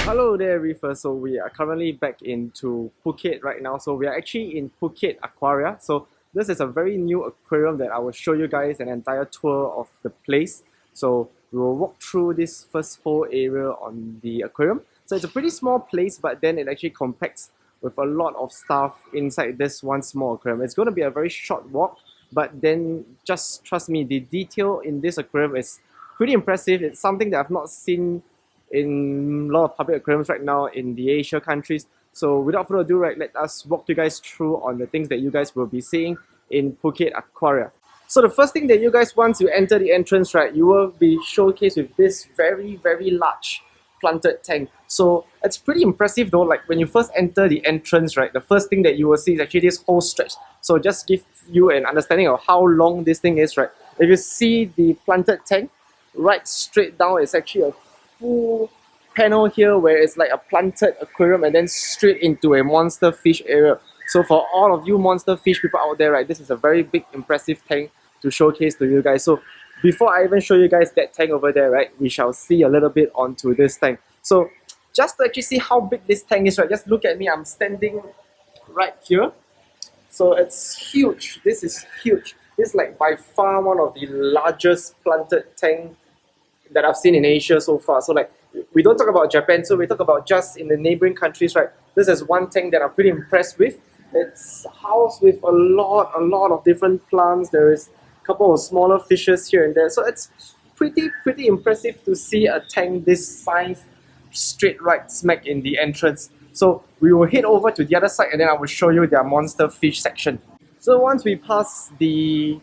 Hello there, Reefer. So we are currently back into Phuket right now. So we are actually in Phuket Aquaria. So this is a very new aquarium that I will show you guys an entire tour of the place. So we will walk through this first whole area on the aquarium. So it's a pretty small place, but then it actually compacts with a lot of stuff inside this one small aquarium. It's going to be a very short walk, but then just trust me, the detail in this aquarium is pretty impressive. It's something that I've not seen in a lot of public aquariums right now in the Asia countries. So without further ado, right, let us walk you guys through on the things that you guys will be seeing in Phuket Aquaria. So the first thing that you guys, once you enter the entrance, right, you will be showcased with this very, very large planted tank. So it's pretty impressive though. Like when you first enter the entrance, right, the first thing that you will see is actually this whole stretch. So just give you an understanding of how long this thing is, right. If you see the planted tank, right straight down is actually a full panel here where it's like a planted aquarium and then straight into a monster fish area. So for all of you monster fish people out there, right, this is a very big impressive tank to showcase to you guys. So before I even show you guys that tank over there, right, we shall see a little bit onto this tank. So just to actually see how big this tank is, right, just look at me, I'm standing right here. So it's huge. This is huge. This is like by far one of the largest planted tank that I've seen in Asia so far. So like, we don't talk about Japan, so we talk about just in the neighboring countries, right? This is one tank that I'm pretty impressed with. It's housed with a lot of different plants. There is a couple of smaller fishes here and there. So it's pretty impressive to see a tank this size straight right smack in the entrance. So we will head over to the other side and then I will show you their monster fish section. So once we pass the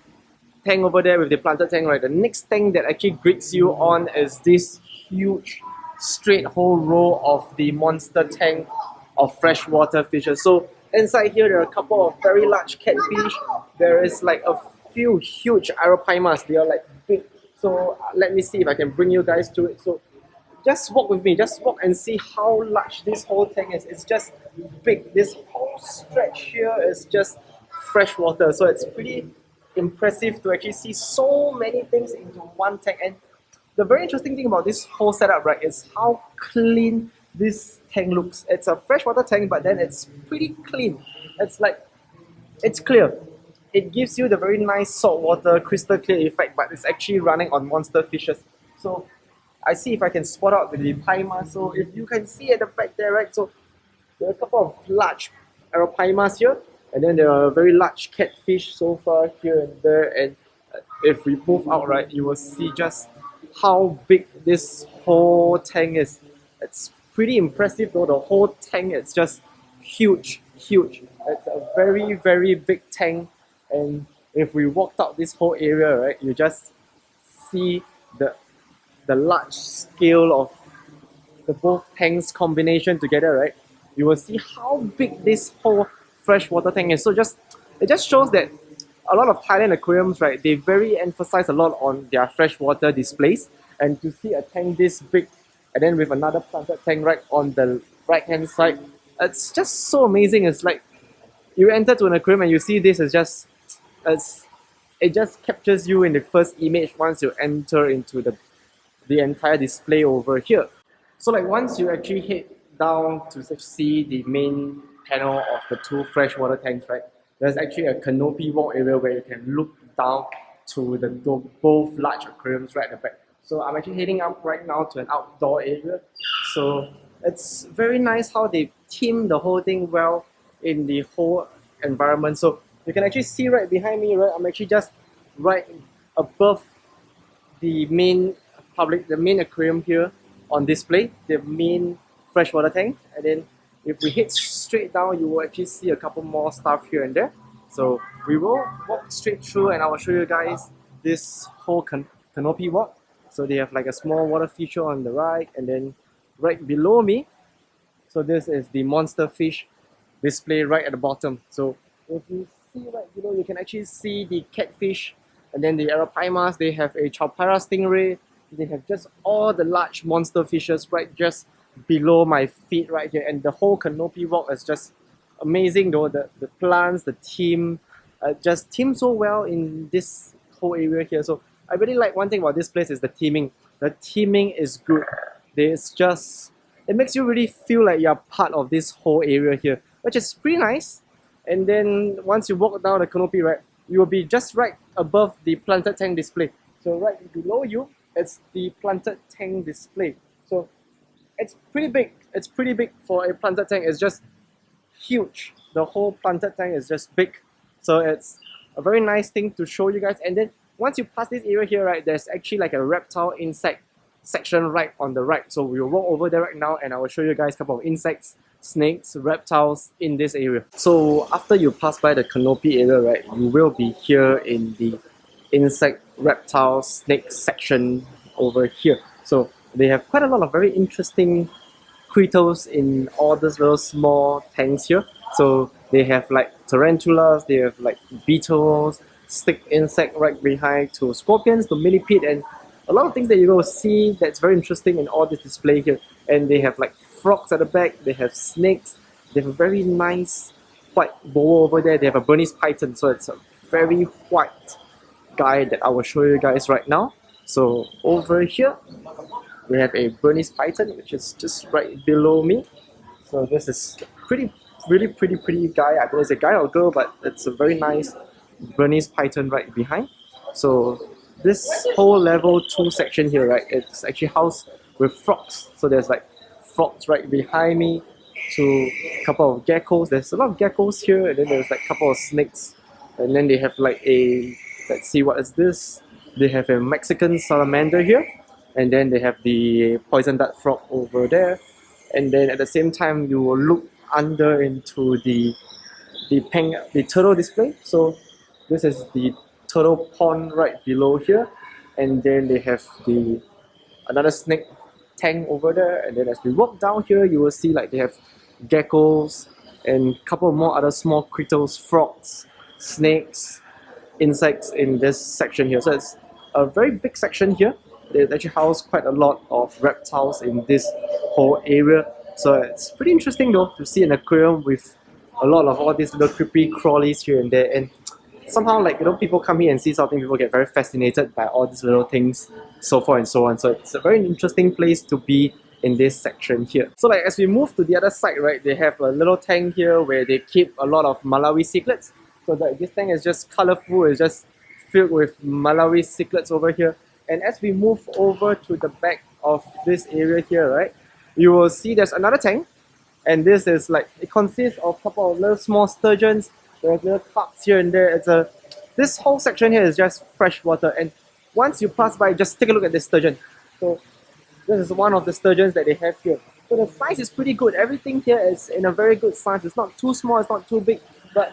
tank over there with the planted tank, right, the next tank that actually greets you on is this huge straight whole row of the monster tank of freshwater fishes. So inside here there are a couple of very large catfish. There is like a few huge aropaimas. They are like big. So let me see if I can bring you guys to it. So just walk with me, just walk and see how large this whole tank is. It's just big. This whole stretch here is just freshwater. So it's pretty impressive to actually see so many things into one tank. And the very interesting thing about this whole setup, right, is how clean this tank looks. It's a freshwater tank, but then it's pretty clean. It's like, it's clear. It gives you the very nice saltwater crystal clear effect, but it's actually running on monster fishes. So I see if I can spot out the paima. So if you can see at the back there, right, so there are a couple of large aropaimas here. And then there are very large catfish so far here and there. And if we move out, right, you will see just how big this whole tank is. It's pretty impressive though. The whole tank is just huge. It's a very big tank. And if we walked out this whole area, right, you just see the large scale of the both tanks combination together, right? You will see how big this whole freshwater tank is. So it just shows that a lot of Thailand aquariums, right, they very emphasize a lot on their freshwater displays. And to see a tank this big and then with another planted tank right on the right hand side, it's just so amazing. It's like you enter to an aquarium and you see this, it just captures you in the first image once you enter into the entire display over here. So like once you actually head down to see the main panel of the two freshwater tanks, right, there's actually a canopy walk area where you can look down to the both large aquariums right at the back. So I'm actually heading up right now to an outdoor area. So it's very nice how they theme the whole thing well in the whole environment. So you can actually see right behind me, right, I'm actually just right above the main aquarium here on display, the main freshwater tank. And then if we head straight down, you will actually see a couple more stuff here and there. So we will walk straight through and I will show you guys this whole canopy walk. So they have like a small water feature on the right, and then right below me, so this is the monster fish display right at the bottom. So if you see right below, you can actually see the catfish, and then the arapaimas. They have a Chalpara stingray. They have just all the large monster fishes right just below my feet right here, and the whole canopy walk is just amazing though. The plants, the theme, just theme so well in this whole area here. So I really like one thing about this place is the theming. The theming is good. It's just, it makes you really feel like you're part of this whole area here, which is pretty nice. And then once you walk down the canopy, right, you will be just right above the planted tank display. So right below you, it's the planted tank display. So it's pretty big. It's pretty big for a planted tank. It's just huge. The whole planted tank is just big. So it's a very nice thing to show you guys. And then once you pass this area here, right, there's actually like a reptile insect section right on the right. So we will walk over there right now and I will show you guys a couple of insects, snakes, reptiles in this area. So after you pass by the canopy area, right, you will be here in the insect, reptile, snake section over here. So they have quite a lot of very interesting creatures in all these little small tanks here. So they have like tarantulas, they have like beetles, stick insect right behind, to scorpions, to millipede, and a lot of things that you will see that's very interesting in all this display here. And they have like frogs at the back, they have snakes, they have a very nice white boa over there, they have a Burmese python, so it's a very white guy that I will show you guys right now. So over here, we have a Burmese python, which is just right below me. So this is really pretty guy. I don't know if it's a guy or girl, but it's a very nice Burmese python right behind. So this whole level 2 section here, right, it's actually housed with frogs. So there's like frogs right behind me, to a couple of geckos. There's a lot of geckos here, and then there's like a couple of snakes. And then they have like a, let's see, what is this? They have a Mexican salamander here. And then they have the poison dart frog over there. And then at the same time, you will look under into the turtle display. So this is the turtle pond right below here. And then they have another snake tank over there. And then as we walk down here, you will see like they have geckos and a couple more other small critters, frogs, snakes, insects in this section here. So it's a very big section here. They actually house quite a lot of reptiles in this whole area. So it's pretty interesting though to see an aquarium with a lot of all these little creepy crawlies here and there. And somehow, like, you know, people come here and see something, people get very fascinated by all these little things, so forth and so on. So it's a very interesting place to be in this section here. So like as we move to the other side, right, they have a little tank here where they keep a lot of Malawi cichlids. So like this tank is just colorful, it's just filled with Malawi cichlids over here. And as we move over to the back of this area here, right, you will see there's another tank. And this is like, it consists of a couple of little small sturgeons. There's little carps here and there. This whole section here is just fresh water. And once you pass by, just take a look at this sturgeon. So this is one of the sturgeons that they have here. So the size is pretty good. Everything here is in a very good size. It's not too small, it's not too big, but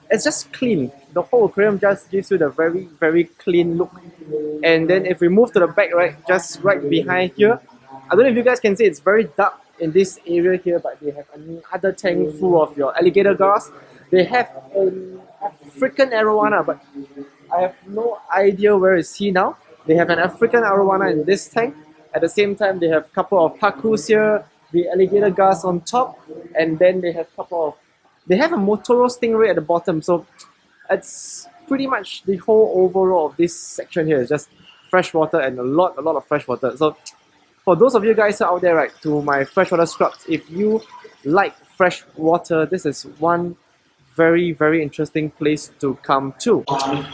it's just clean. The whole aquarium just gives you the very clean look. And then if we move to the back, right, just right behind here, I don't know if you guys can see, it's very dark in this area here, but they have another tank full of your alligator grass. They have an African arowana, but I have no idea where is he now. They have an African arowana in this tank. At the same time, they have a couple of pacus here, the alligator grass on top, and then they have a Motoro Stingray at the bottom. So it's pretty much the whole overall of this section here is just freshwater and a lot of freshwater. So for those of you guys out there, right, to my freshwater scrubs, if you like freshwater, this is one very interesting place to come to.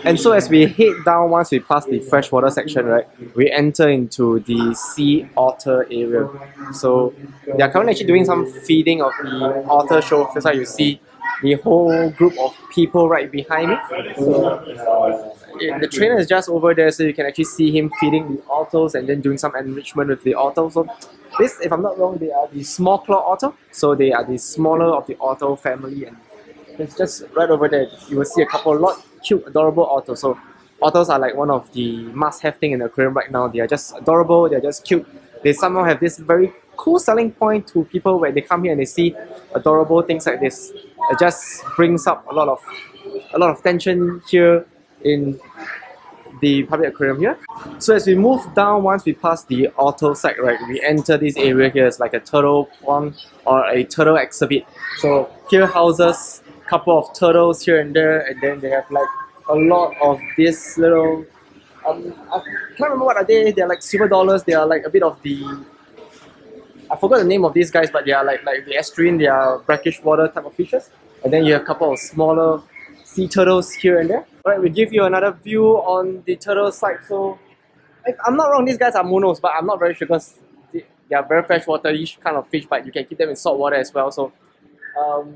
And so as we head down, once we pass the freshwater section, right, we enter into the sea otter area. So they are currently actually doing some feeding of the otter show. That's why you see the whole group of people right behind me. So the trainer is just over there, so you can actually see him feeding the otters and then doing some enrichment with the otters. So this, if I'm not wrong, they are the small claw otter. So they are the smaller of the otter family, and it's just right over there. You will see a lot cute, adorable otters. So otters are like one of the must-have thing in the aquarium right now. They are just adorable, they are just cute. They somehow have this very cool selling point to people when they come here and they see adorable things like this. It just brings up a lot of tension here in the public aquarium here. So as we move down, once we pass the auto side, right, we enter this area here. It's like a turtle pond or a turtle exhibit. So here houses a couple of turtles here and there, and then they have like a lot of this little I can't remember what are they. They're like silver dollars. They are like a bit of the, I forgot the name of these guys, but they are like the estuarine. They are brackish water type of fishes. And then you have a couple of smaller sea turtles here and there. Alright, we give you another view on the turtle side. So if I'm not wrong, these guys are monos, but I'm not very sure because they are very freshwater-ish kind of fish, but you can keep them in salt water as well. So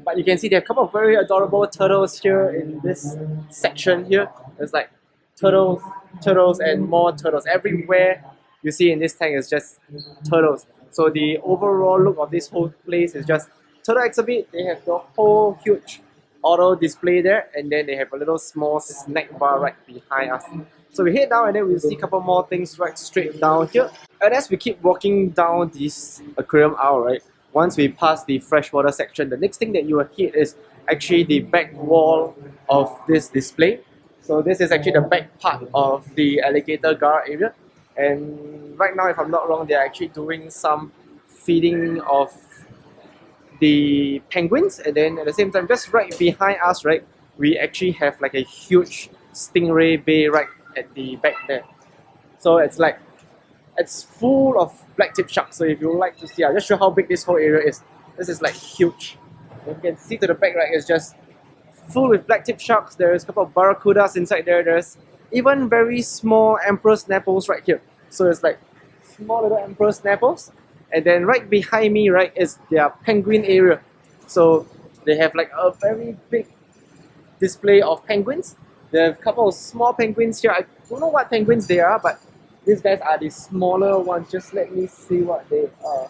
but you can see there are a couple of very adorable turtles here in this section here. There's like turtles, turtles, and more turtles. Everywhere you see in this tank is just turtles. So the overall look of this whole place is just turtle exhibit. They have the whole huge auto display there, and then they have a little small snack bar right behind us. So we head down and then we'll see a couple more things right straight down here. And as we keep walking down this aquarium aisle, right, once we pass the freshwater section, the next thing that you will hit is actually the back wall of this display. So this is actually the back part of the alligator gar area. And right now, if I'm not wrong, they're actually doing some feeding of the penguins. And then at the same time, just right behind us, right, we actually have like a huge Stingray bay right at the back there. So it's like, it's full of black-tip sharks. So if you would like to see, I'll just show how big this whole area is. This is like huge. You can see to the back, right, it's just full with black-tip sharks. There's a couple of barracudas inside there. There's even very small emperor snapples right here. So it's like small little emperor snapples. And then right behind me, right, is their penguin area. So they have like a very big display of penguins. They have a couple of small penguins here. I don't know what penguins they are, but these guys are the smaller ones. Just let me see what they are.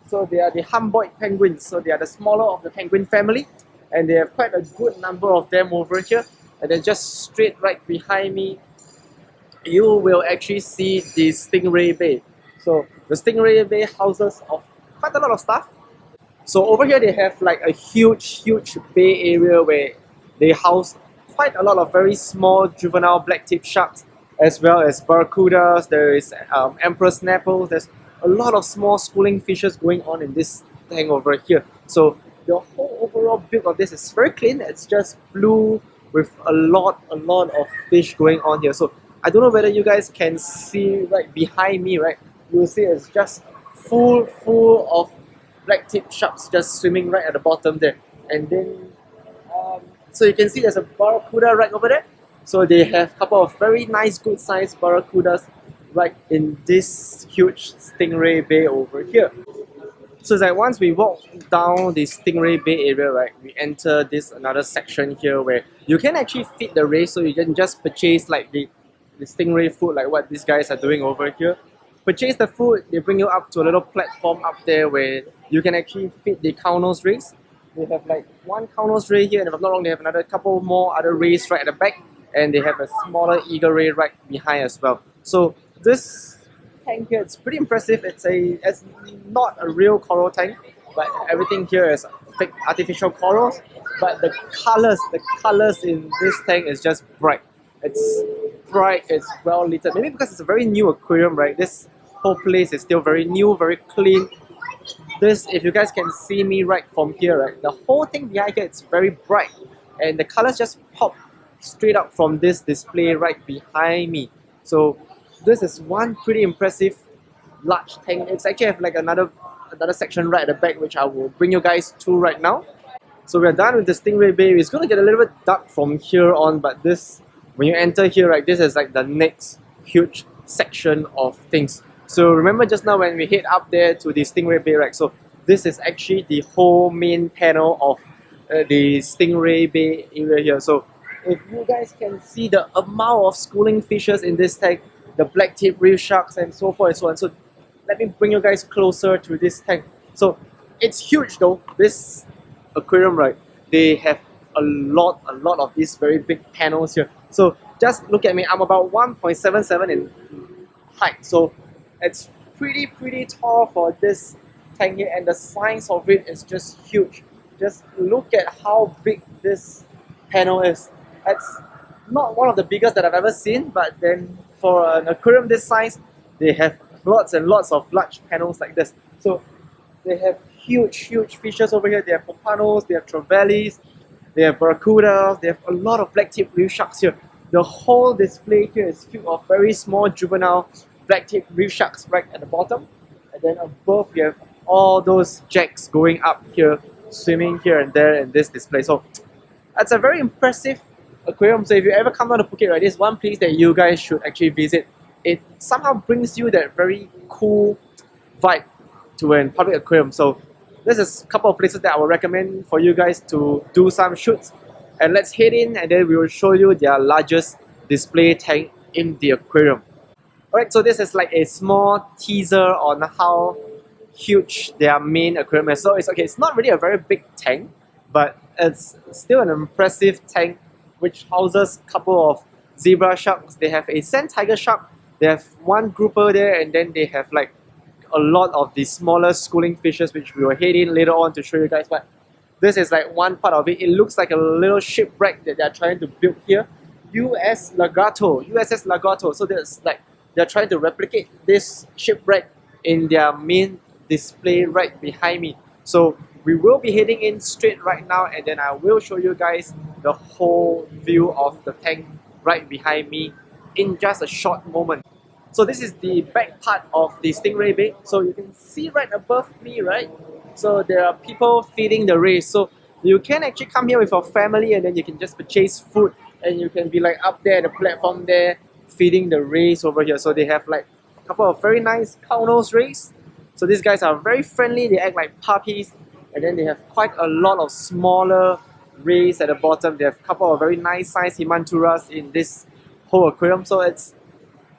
So they are the Humboldt penguins. So they are the smaller of the penguin family. And they have quite a good number of them over here. And then just straight right behind me, you will actually see the Stingray bay. So the Stingray bay houses of quite a lot of stuff. So over here they have like a huge bay area where they house quite a lot of very small juvenile black-tip sharks, as well as barracudas. There is emperor snapples. There's a lot of small schooling fishes going on in this tank over here. So the whole overall build of this is very clean. It's just blue with a lot of fish going on here. So I don't know whether you guys can see right behind me, right? You'll see it's just full of black-tip sharks just swimming right at the bottom there. And then, so you can see there's a barracuda right over there. So they have a couple of very nice, good-sized barracudas right in this huge Stingray bay over here. So it's like once we walk down the Stingray bay area, right, we enter this another section here where you can actually feed the rays. So you can just purchase like the Stingray food, like what these guys are doing over here. Purchase the food, they bring you up to a little platform up there where you can actually feed the cow-nose rays. They have like one cow-nose ray here, and if I'm not wrong, they have another couple more other rays right at the back, and they have a smaller eagle ray right behind as well. So this tank here, it's pretty impressive. It's not a real coral tank, but everything here is fake artificial corals. But the colors in this tank is just bright. It's bright, it's well lit. Maybe because it's a very new aquarium, right? This whole place is still very new, very clean. This, if you guys can see me right from here, right, the whole thing behind here, it's very bright. And the colors just pop straight up from this display right behind me. So this is one pretty impressive large tank. It's actually have like another section right at the back, which I will bring you guys to right now. So we're done with the Stingray bay. It's going to get a little bit dark from here on, but this, when you enter here, right, this is like the next huge section of things. So remember just now when we head up there to the Stingray bay, right, so this is actually the whole main panel of the Stingray bay area here. So if you guys can see the amount of schooling fishes in this tank, the black-tip reef sharks and so forth and so on. So let me bring you guys closer to this tank. So it's huge though, this aquarium, right? They have a lot of these very big panels here. So just look at me, I'm about 1.77 in height. So it's pretty tall for this tank here, and the size of it is just huge. Just look at how big this panel is. It's not one of the biggest that I've ever seen, but then for an aquarium this size, they have lots and lots of large panels like this. So they have huge fishes over here. They have pompanos, they have trevallies, they have barracudas, they have a lot of black-tipped reef sharks here. The whole display here is filled of very small juvenile black-tipped reef sharks right at the bottom. And then above you have all those jacks going up here, swimming here and there in this display. So that's a very impressive aquarium. So if you ever come down to Phuket, right, this is one place that you guys should actually visit. It somehow brings you that very cool vibe to a public aquarium. So this is a couple of places that I would recommend for you guys to do some shoots. And let's head in and then we will show you their largest display tank in the aquarium. Alright, so this is like a small teaser on how huge their main aquarium is. So it's not really a very big tank, but it's still an impressive tank which houses a couple of zebra sharks. They have a sand tiger shark, they have one grouper there, and then they have like a lot of the smaller schooling fishes which we will head in later on to show you guys. But this is like one part of it. It looks like a little shipwreck that they're trying to build here. USS Lagarto. So there's like they're trying to replicate this shipwreck in their main display right behind me. So we will be heading in straight right now, and then I will show you guys the whole view of the tank right behind me in just a short moment. So this is the back part of the Stingray Bay. So you can see right above me, right? So there are people feeding the rays. So you can actually come here with your family and then you can just purchase food and you can be like up there at the platform there feeding the rays over here. So they have like a couple of very nice cow-nose rays. So these guys are very friendly, they act like puppies. And then they have quite a lot of smaller rays at the bottom. They have a couple of very nice sized Himanturas in this whole aquarium. So it's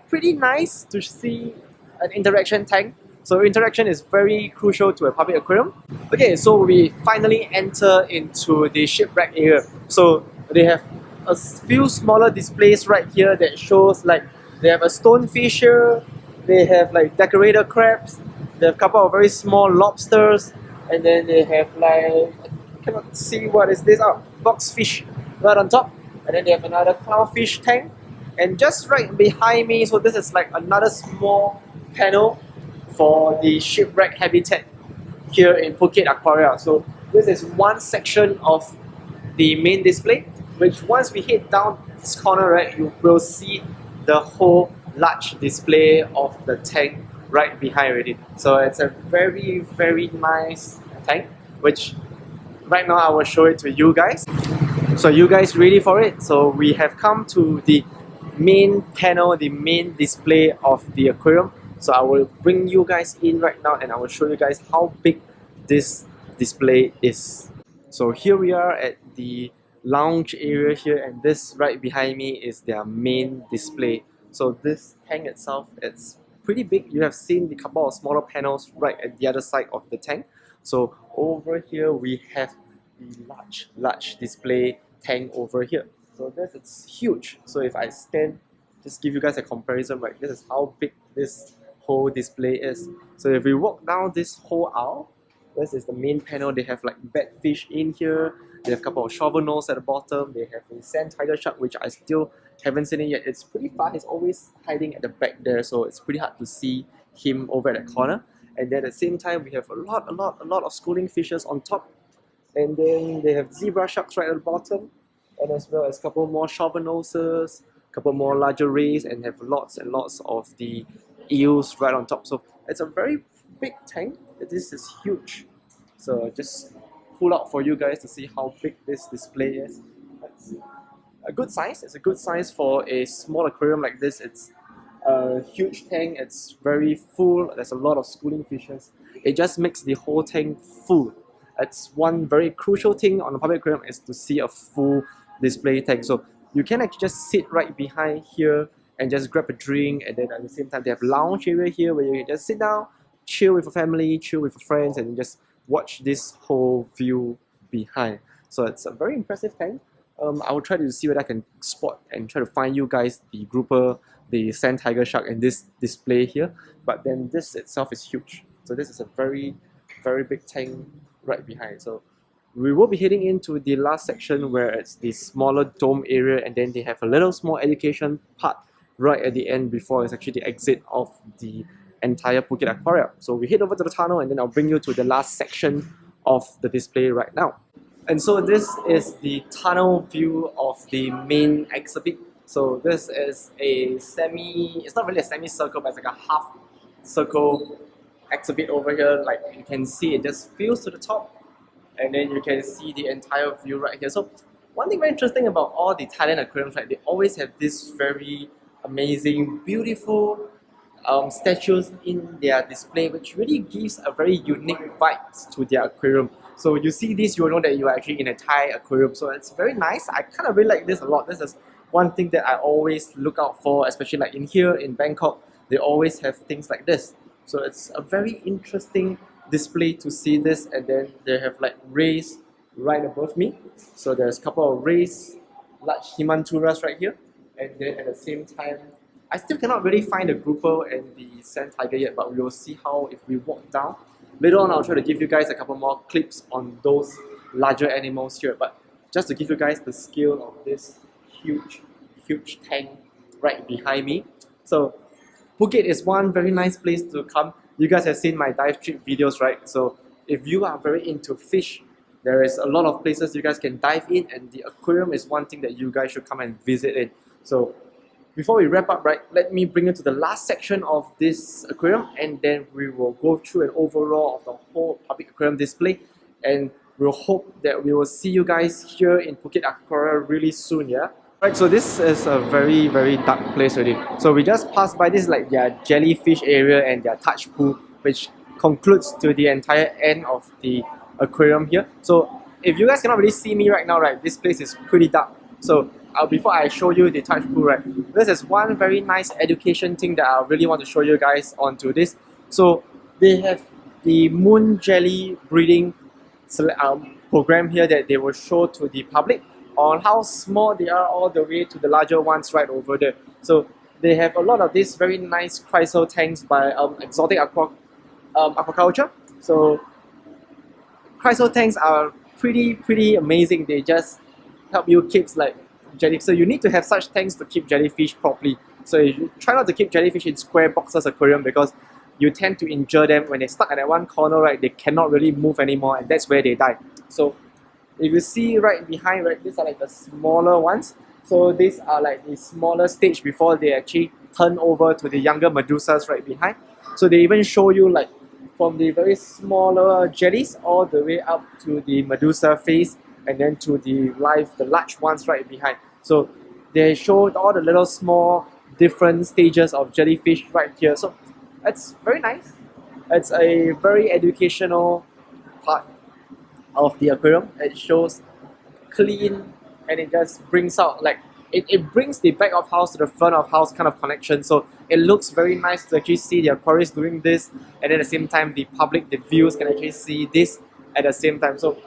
pretty nice to see an interaction tank. So interaction is very crucial to a public aquarium. Okay, so we finally enter into the shipwreck area. So they have a few smaller displays right here that shows like they have a stonefish here, they have like decorator crabs, they have a couple of very small lobsters, and then they have like, I cannot see what is this, boxfish right on top. And then they have another clownfish tank. And just right behind me, so this is like another small panel for the shipwreck habitat here in Phuket Aquaria. So this is one section of the main display, which once we head down this corner, right, you will see the whole large display of the tank right behind already. So it's a very nice tank, which right now I will show it to you guys. So you guys ready for it? So we have come to the main panel, the main display of the aquarium. So I will bring you guys in right now and I will show you guys how big this display is. So here we are at the lounge area here, and this right behind me is their main display. So this tank itself, it's pretty big. You have seen the couple of smaller panels right at the other side of the tank. So over here we have the large display tank over here. So this is huge. So if I stand, just give you guys a comparison, right? This is how big this whole display is. So if we walk down this whole aisle, this is the main panel. They have like batfish in here. They have a couple of shovel nose at the bottom. They have a sand tiger shark, which I still haven't seen it yet. It's pretty far. He's always hiding at the back there, so it's pretty hard to see him over at the corner. And then at the same time, we have a lot of schooling fishes on top. And then they have zebra sharks right at the bottom, and as well as a couple more shovel noses, a couple more larger rays, and have lots and lots of the eels right on top. So it's a very big tank. This is huge. So just pull out for you guys to see how big this display is. It's a good size. It's a good size for a small aquarium like this. It's a huge tank. It's very full. There's a lot of schooling fishes. It just makes the whole tank full. It's one very crucial thing on a public aquarium is to see a full display tank. So you can actually just sit right behind here and just grab a drink, and then at the same time they have lounge area here where you can just sit down, chill with your family, chill with your friends, and just watch this whole view behind. So it's a very impressive tank. I will try to see whether I can spot and try to find you guys the grouper, the sand tiger shark, and this display here. But then this itself is huge. So this is a very big tank right behind. So we will be heading into the last section where it's the smaller dome area, and then they have a little small education part right at the end before it's actually the exit of the entire Phuket Aquaria. So we head over to the tunnel and then I'll bring you to the last section of the display right now. And so this is the tunnel view of the main exhibit. So this is a it's not really a semicircle, but it's like a half circle exhibit over here. Like you can see, it just fills to the top, and then you can see the entire view right here. So one thing very interesting about all the Thailand aquariums, right, they always have this very amazing, beautiful statues in their display, which really gives a very unique vibes to their aquarium. So you see this, you'll know that you are actually in a Thai aquarium. So it's very nice. I kind of really like this a lot. This is one thing that I always look out for, especially like in here in Bangkok, they always have things like this. So it's a very interesting display to see this, and then they have like rays right above me. So there's a couple of rays, large Himanturas right here, and then at the same time, I still cannot really find the grouper and the sand tiger yet, but we will see how if we walk down. Later on, I'll try to give you guys a couple more clips on those larger animals here, but just to give you guys the scale of this huge tank right behind me. So Phuket is one very nice place to come. You guys have seen my dive trip videos, right? So if you are very into fish, there is a lot of places you guys can dive in, and the aquarium is one thing that you guys should come and visit in. So before we wrap up, right, let me bring you to the last section of this aquarium, and then we will go through an overall of the whole public aquarium display, and we'll hope that we will see you guys here in Phuket Aquaria really soon, yeah? Right, so this is a very, very dark place already. So we just passed by this like their jellyfish area and their touch pool, which concludes to the entire end of the aquarium here. So if you guys cannot really see me right now, right, this place is pretty dark. So before I show you the touch pool, right, this is one very nice education thing that I really want to show you guys onto this. So they have the moon jelly breeding program here that they will show to the public on how small they are all the way to the larger ones right over there. So they have a lot of these very nice chrysal tanks by Exotic Aquaculture. So chrysal tanks are pretty amazing. They just help you keep like jellyfish. So you need to have such tanks to keep jellyfish properly. So you try not to keep jellyfish in square boxes aquarium, because you tend to injure them. When they're stuck at that one corner, right, they cannot really move anymore, and that's where they die. So if you see right behind, right, these are like the smaller ones. So these are like the smaller stage before they actually turn over to the younger medusas right behind. So they even show you like from the very smaller jellies all the way up to the medusa face, and then to the large ones right behind. So they showed all the little small different stages of jellyfish right here. So it's very nice. It's a very educational part of the aquarium. It shows clean, and it just brings out like it brings the back of house to the front of house kind of connection. So it looks very nice to actually see the aquarists doing this, and at the same time the public, the viewers can actually see this at the same time. So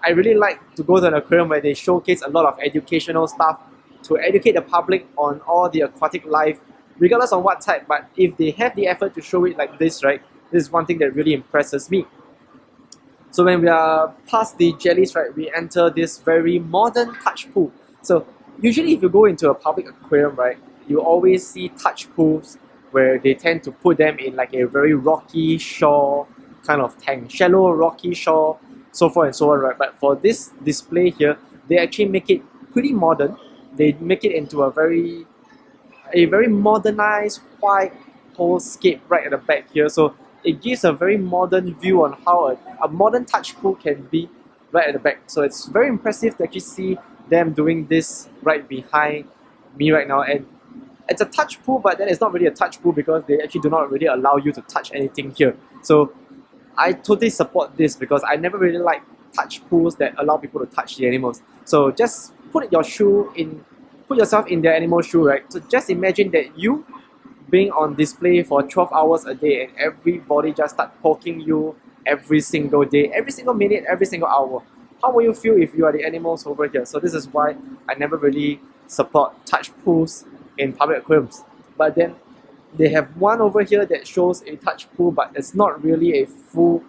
I really like to go to an aquarium where they showcase a lot of educational stuff to educate the public on all the aquatic life, regardless of what type. But if they have the effort to show it like this, right, this is one thing that really impresses me. So when we are past the jellies, right, we enter this very modern touch pool. So usually if you go into a public aquarium, right, you always see touch pools where they tend to put them in like a very rocky shore kind of tank, shallow rocky shore, so forth and so on, right? But for this display here, they actually make it pretty modern. They make it into a very modernized white whole scape right at the back here. So it gives a very modern view on how a modern touch pool can be right at the back. So it's very impressive to actually see them doing this right behind me right now. And it's a touch pool, but then it's not really a touch pool because they actually do not really allow you to touch anything here. So I totally support this because I never really like touch pools that allow people to touch the animals. So just put yourself in their animal shoe, right? So just imagine that you being on display for 12 hours a day and everybody just start poking you every single day, every single minute, every single hour. How will you feel if you are the animals over here? So this is why I never really support touch pools in public aquariums. But then they have one over here that shows a touch pool, but it's not really a full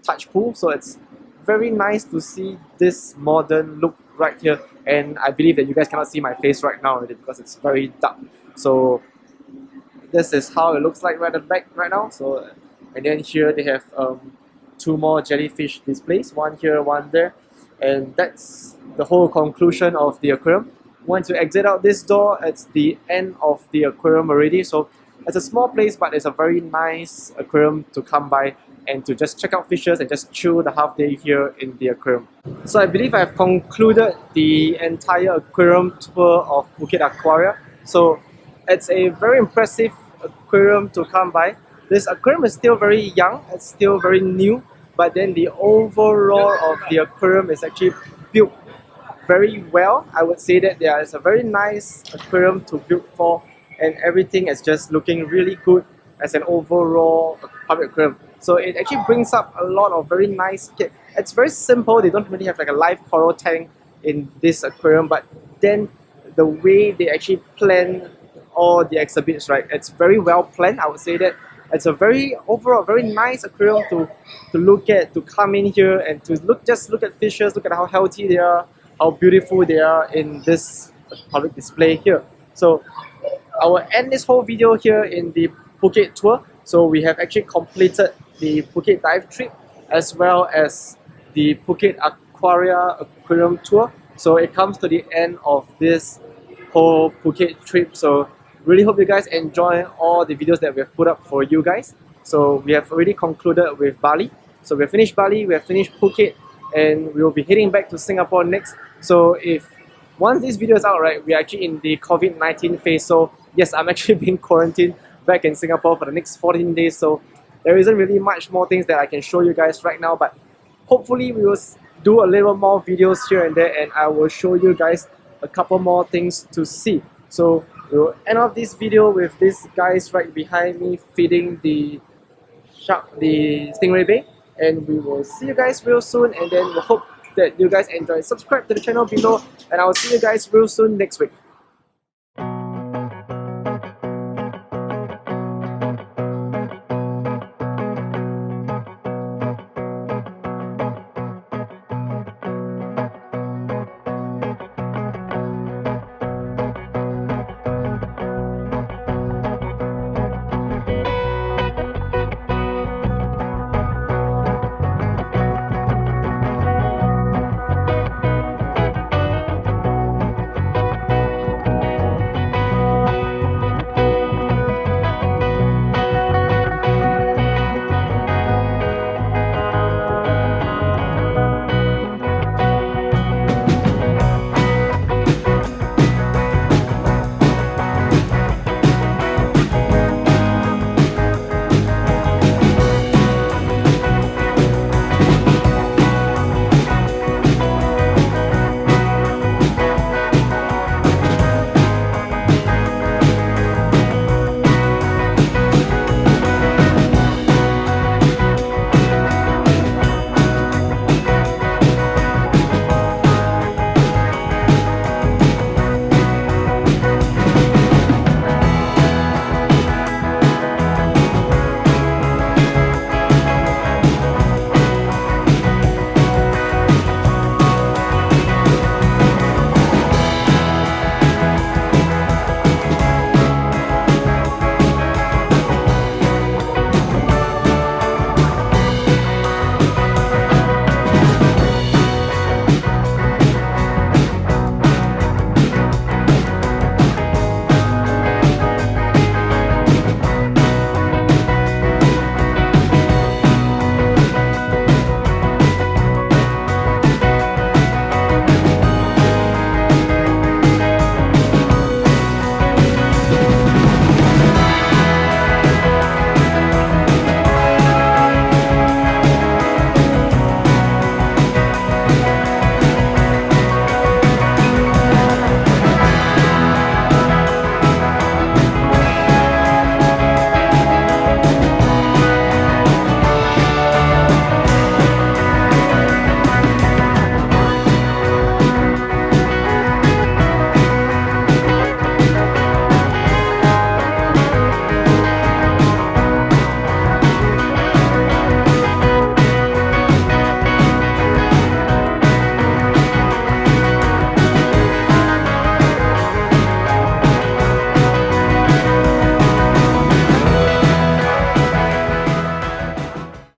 touch pool. So it's very nice to see this modern look right here. And I believe that you guys cannot see my face right now already because it's very dark. So this is how it looks like right at the back right now. So, and then here they have two more jellyfish displays, one here, one there, and that's the whole conclusion of the aquarium. Once you exit out this door, it's the end of the aquarium already. So it's a small place, but it's a very nice aquarium to come by and to just check out fishes and just chill the half day here in the aquarium. So I believe I have concluded the entire aquarium tour of Phuket Aquaria. So it's a very impressive aquarium to come by. This aquarium is still very young, it's still very new, but then the overall of the aquarium is actually built very well. I would say that there is a very nice aquarium to build for, and everything is just looking really good as an overall public aquarium. So it actually brings up a lot of very nice kit. It's very simple, they don't really have like a live coral tank in this aquarium, but then the way they actually plan all the exhibits, right, it's very well planned. I would say that it's a very overall very nice aquarium to look at, to come in here and to just look at fishes, look at how healthy they are, how beautiful they are in this public display here. So I will end this whole video here in the Phuket tour. So we have actually completed the Phuket dive trip as well as the Phuket Aquaria aquarium tour. So it comes to the end of this whole Phuket trip. So really hope you guys enjoy all the videos that we have put up for you guys. So we have already concluded with Bali. So we have finished Bali, we have finished Phuket, and we will be heading back to Singapore next. So if once this video is out, right, we're actually in the COVID-19 phase. So yes, I'm actually being quarantined back in Singapore for the next 14 days. So there isn't really much more things that I can show you guys right now, but hopefully we will do a little more videos here and there, and I will show you guys a couple more things to see. So we'll end off this video with these guys right behind me feeding the shark, the stingray bait, and we will see you guys real soon, and then we'll hope that you guys enjoy. Subscribe to the channel below, and I will see you guys real soon next week.